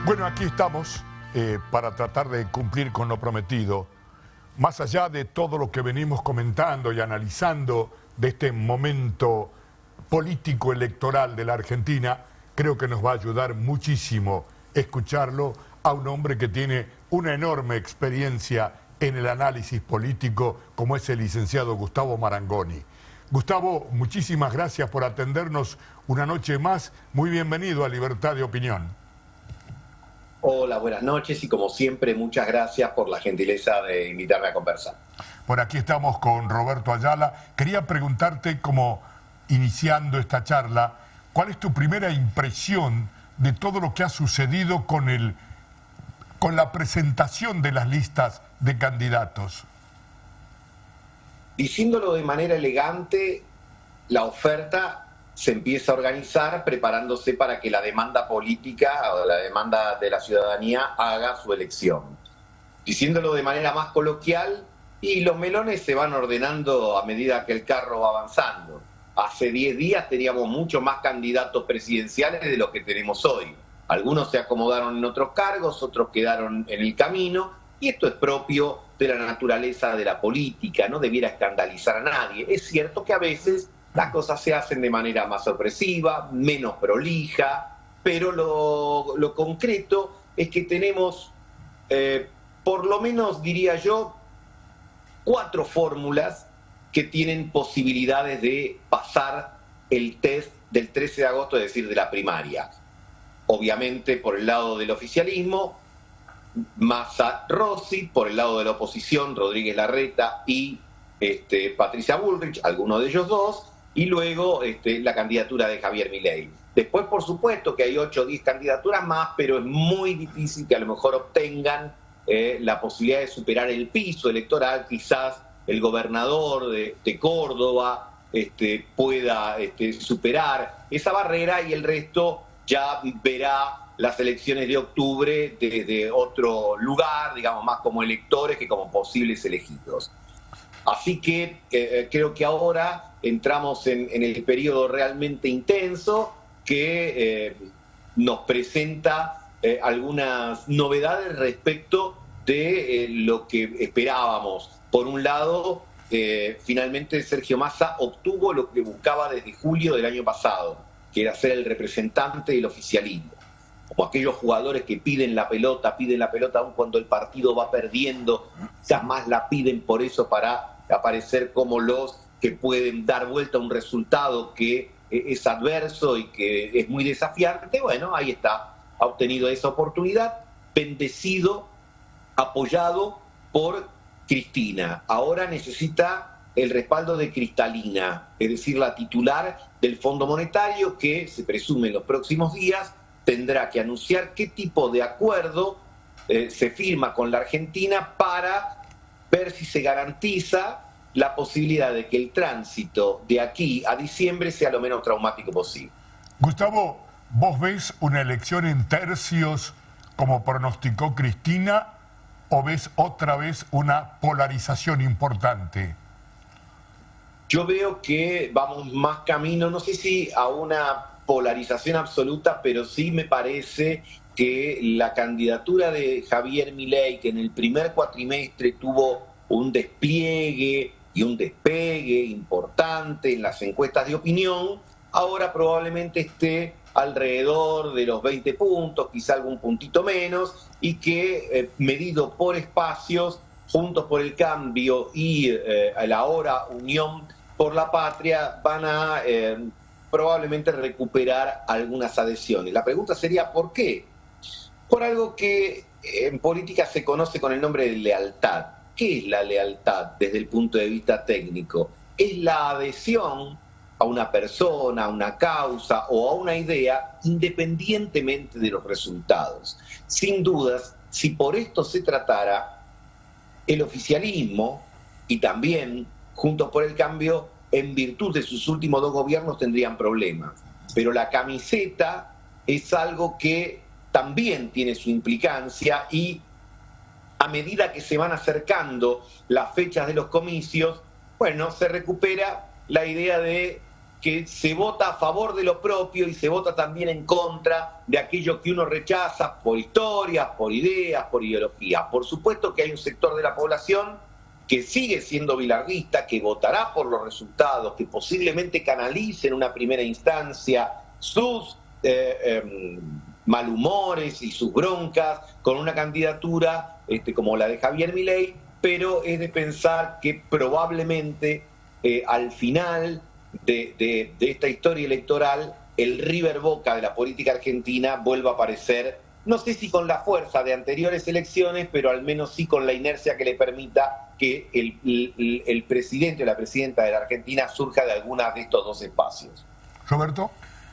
Bueno, aquí estamos para tratar de cumplir con lo prometido. Más allá de todo lo que venimos comentando y analizando de este momento político electoral de la Argentina, creo que nos va a ayudar muchísimo escucharlo a un hombre que tiene una enorme experiencia en el análisis político, como es el licenciado Gustavo Marangoni. Gustavo, muchísimas gracias por atendernos una noche más. Muy bienvenido a Libertad de Opinión. Hola, buenas noches y como siempre muchas gracias por la gentileza de invitarme a conversar. Por aquí estamos con Roberto Ayala. Quería preguntarte, como iniciando esta charla, ¿cuál es tu primera impresión de todo lo que ha sucedido con la presentación de las listas de candidatos? Diciéndolo de manera elegante, la oferta se empieza a organizar preparándose para que la demanda política o la demanda de la ciudadanía haga su elección. Diciéndolo de manera más coloquial, y los melones se van ordenando a medida que el carro va avanzando. Hace 10 días teníamos muchos más candidatos presidenciales de los que tenemos hoy. Algunos se acomodaron en otros cargos, otros quedaron en el camino, y esto es propio de la naturaleza de la política, no debiera escandalizar a nadie. Es cierto que a veces las cosas se hacen de manera más sorpresiva, menos prolija, pero lo concreto es que tenemos, por lo menos diría yo, 4 fórmulas que tienen posibilidades de pasar el test del 13 de agosto, es decir, de la primaria. Obviamente, por el lado del oficialismo, Massa Rossi, por el lado de la oposición, Rodríguez Larreta y Patricia Bullrich, alguno de ellos dos, y luego la candidatura de Javier Milei. Después, por supuesto, que hay 8 o 10 candidaturas más, pero es muy difícil que a lo mejor obtengan la posibilidad de superar el piso electoral. Quizás el gobernador de Córdoba pueda superar esa barrera y el resto ya verá las elecciones de octubre desde otro lugar, digamos, más como electores que como posibles elegidos. Así que creo que ahora entramos en el periodo realmente intenso que nos presenta algunas novedades respecto de lo que esperábamos. Por un lado, finalmente Sergio Massa obtuvo lo que buscaba desde julio del año pasado, que era ser el representante del oficialismo. Como aquellos jugadores que piden la pelota aun cuando el partido va perdiendo, quizás más la piden por eso, para aparecer como los que pueden dar vuelta a un resultado que es adverso y que es muy desafiante. Bueno, ahí está, ha obtenido esa oportunidad, bendecido, apoyado por Cristina. Ahora necesita el respaldo de Cristalina, es decir, la titular del Fondo Monetario, que se presume en los próximos días tendrá que anunciar qué tipo de acuerdo se firma con la Argentina para ver si se garantiza la posibilidad de que el tránsito de aquí a diciembre sea lo menos traumático posible. Gustavo, ¿vos ves una elección en tercios como pronosticó Cristina o ves otra vez una polarización importante? Yo veo que vamos más camino, no sé si a una polarización absoluta, pero sí me parece que la candidatura de Javier Milei, que en el primer cuatrimestre tuvo un despliegue y un despegue importante en las encuestas de opinión, ahora probablemente esté alrededor de los 20 puntos, quizá algún puntito menos, y que medido por espacios, Juntos por el Cambio y la ahora Unión por la Patria van a probablemente recuperar algunas adhesiones. La pregunta sería, ¿por qué? Por algo que en política se conoce con el nombre de lealtad. ¿Qué es la lealtad desde el punto de vista técnico? Es la adhesión a una persona, a una causa o a una idea, independientemente de los resultados. Sin dudas, si por esto se tratara, el oficialismo y también Juntos por el Cambio, en virtud de sus últimos 2 gobiernos, tendrían problemas. Pero la camiseta es algo que también tiene su implicancia y a medida que se van acercando las fechas de los comicios, bueno, se recupera la idea de que se vota a favor de lo propio y se vota también en contra de aquello que uno rechaza por historias, por ideas, por ideologías. Por supuesto que hay un sector de la población que sigue siendo bilardista, que votará por los resultados, que posiblemente canalice en una primera instancia sus malhumores y sus broncas con una candidatura como la de Javier Milei, pero es de pensar que probablemente al final de esta historia electoral el River Boca de la política argentina vuelva a aparecer, no sé si con la fuerza de anteriores elecciones, pero al menos sí con la inercia que le permita que el presidente o la presidenta de la Argentina surja de alguna de estos dos espacios. Roberto.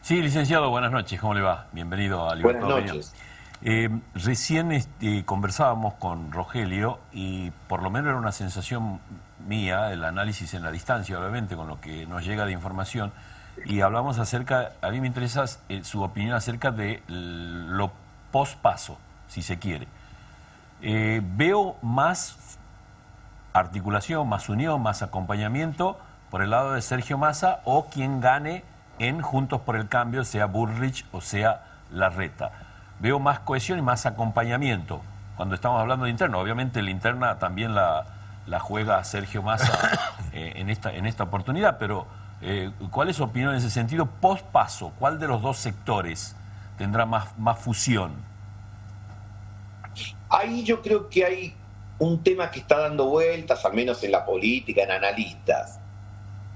Sí, licenciado, buenas noches, ¿cómo le va? Bienvenido a Libertad de Opinión. Buenas noches. Recién conversábamos con Rogelio y por lo menos era una sensación mía, el análisis en la distancia, obviamente, con lo que nos llega de información, y hablamos acerca, a mí me interesa su opinión acerca de lo post-paso, si se quiere. Veo más articulación, más unión, más acompañamiento por el lado de Sergio Massa o quien gane en Juntos por el Cambio, sea Bullrich o sea Larreta. Veo más cohesión y más acompañamiento cuando estamos hablando de interno. Obviamente la interna también la juega Sergio Massa en esta oportunidad, pero ¿cuál es su opinión en ese sentido? Post-paso, ¿cuál de los dos sectores tendrá más fusión? Ahí yo creo que hay un tema que está dando vueltas, al menos en la política, en analistas.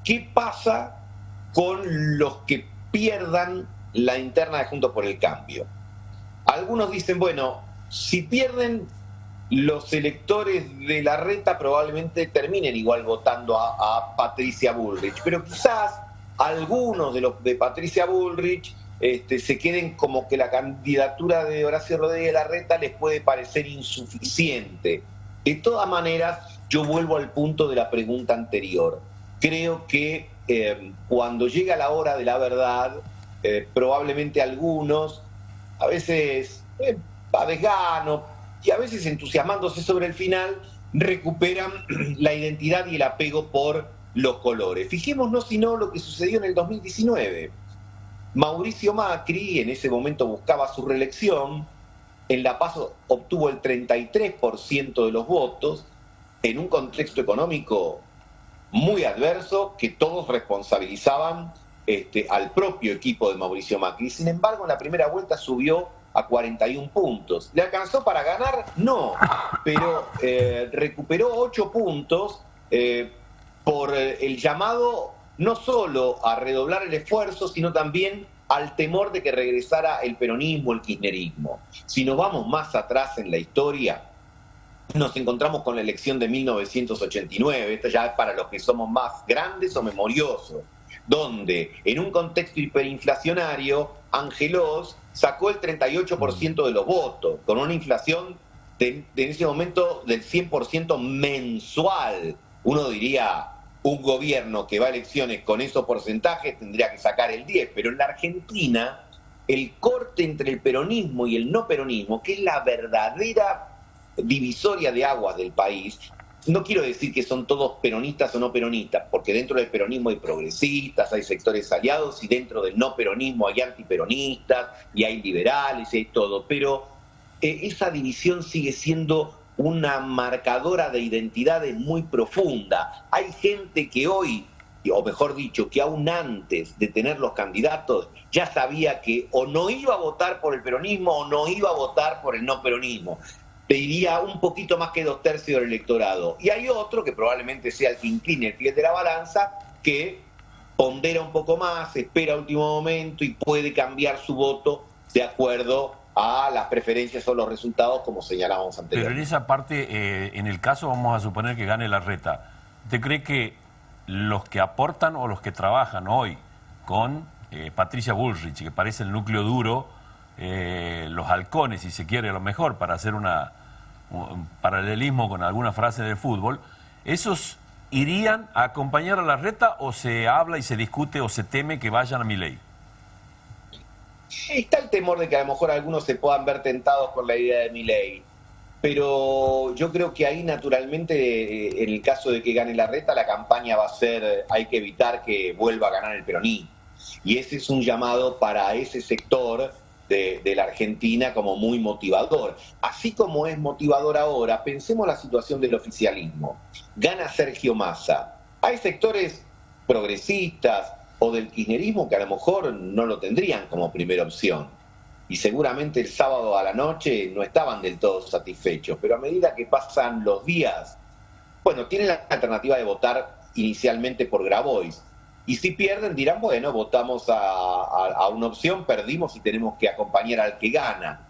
¿Qué pasa con los que pierdan la interna de Juntos por el Cambio? Algunos dicen, bueno, si pierden los electores de Larreta probablemente terminen igual votando a Patricia Bullrich, pero quizás algunos de los de Patricia Bullrich se queden como que la candidatura de Horacio Rodríguez Larreta les puede parecer insuficiente. De todas maneras, yo vuelvo al punto de la pregunta anterior. Creo que cuando llega la hora de la verdad, probablemente algunos, a veces a desgano y a veces entusiasmándose sobre el final, recuperan la identidad y el apego por los colores. Fijémonos si no lo que sucedió en el 2019. Mauricio Macri en ese momento buscaba su reelección, en La PASO obtuvo el 33% de los votos, en un contexto económico muy adverso que todos responsabilizaban al propio equipo de Mauricio Macri. Sin embargo, en la primera vuelta subió a 41 puntos. ¿Le alcanzó para ganar? No, pero recuperó 8 puntos por el llamado no solo a redoblar el esfuerzo, sino también al temor de que regresara el peronismo, el kirchnerismo. Si nos vamos más atrás en la historia, nos encontramos con la elección de 1989, esto ya es para los que somos más grandes o memoriosos, donde en un contexto hiperinflacionario, Angelós sacó el 38% de los votos, con una inflación en ese momento del 100% mensual. Uno diría, un gobierno que va a elecciones con esos porcentajes tendría que sacar el 10%, pero en la Argentina el corte entre el peronismo y el no peronismo, que es la verdadera divisoria de aguas del país, no quiero decir que son todos peronistas o no peronistas, porque dentro del peronismo hay progresistas, hay sectores aliados, y dentro del no peronismo hay antiperonistas, y hay liberales, y hay todo, pero esa división sigue siendo una marcadora de identidades muy profunda. Hay gente que hoy, o mejor dicho, que aún antes de tener los candidatos, ya sabía que o no iba a votar por el peronismo o no iba a votar por el no peronismo. Pediría un poquito más que 2/3 del electorado. Y hay otro, que probablemente sea el que incline el pie de la balanza, que pondera un poco más, espera a último momento y puede cambiar su voto de acuerdo a las preferencias o los resultados, como señalábamos anteriormente. Pero en esa parte, en el caso, vamos a suponer que gane Larreta, ¿usted cree que los que aportan o los que trabajan hoy con Patricia Bullrich, que parece el núcleo duro, los halcones, si se quiere, a lo mejor, para hacer un paralelismo con alguna frase del fútbol, esos irían a acompañar a Larreta o se habla y se discute o se teme que vayan a Milei? Está el temor de que a lo mejor algunos se puedan ver tentados por la idea de Milei. Pero yo creo que ahí naturalmente, en el caso de que gane Larreta, la campaña va a ser, hay que evitar que vuelva a ganar el peronismo. Y ese es un llamado para ese sector de la Argentina como muy motivador. Así como es motivador ahora, pensemos la situación del oficialismo. Gana Sergio Massa. Hay sectores progresistas o del kirchnerismo que a lo mejor no lo tendrían como primera opción. Y seguramente el sábado a la noche no estaban del todo satisfechos, pero a medida que pasan los días, bueno, tienen la alternativa de votar inicialmente por Grabois. Y si pierden, dirán, bueno, votamos a una opción, perdimos y tenemos que acompañar al que gana.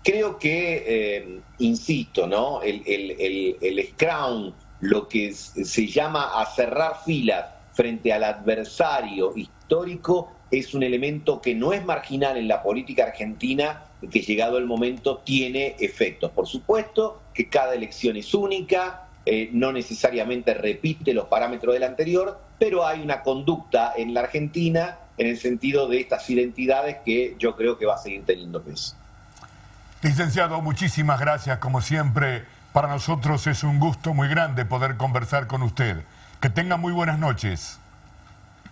Creo que, insisto, ¿no? El scrum, lo que se llama a cerrar filas frente al adversario histórico, es un elemento que no es marginal en la política argentina y que, llegado el momento, tiene efectos. Por supuesto que cada elección es única, no necesariamente repite los parámetros del anterior, pero hay una conducta en la Argentina en el sentido de estas identidades que yo creo que va a seguir teniendo peso. Licenciado, muchísimas gracias. Como siempre, para nosotros es un gusto muy grande poder conversar con usted. Que tenga muy buenas noches.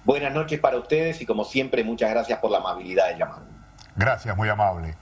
Buenas noches para ustedes y, como siempre, muchas gracias por la amabilidad de llamar. Gracias, muy amable.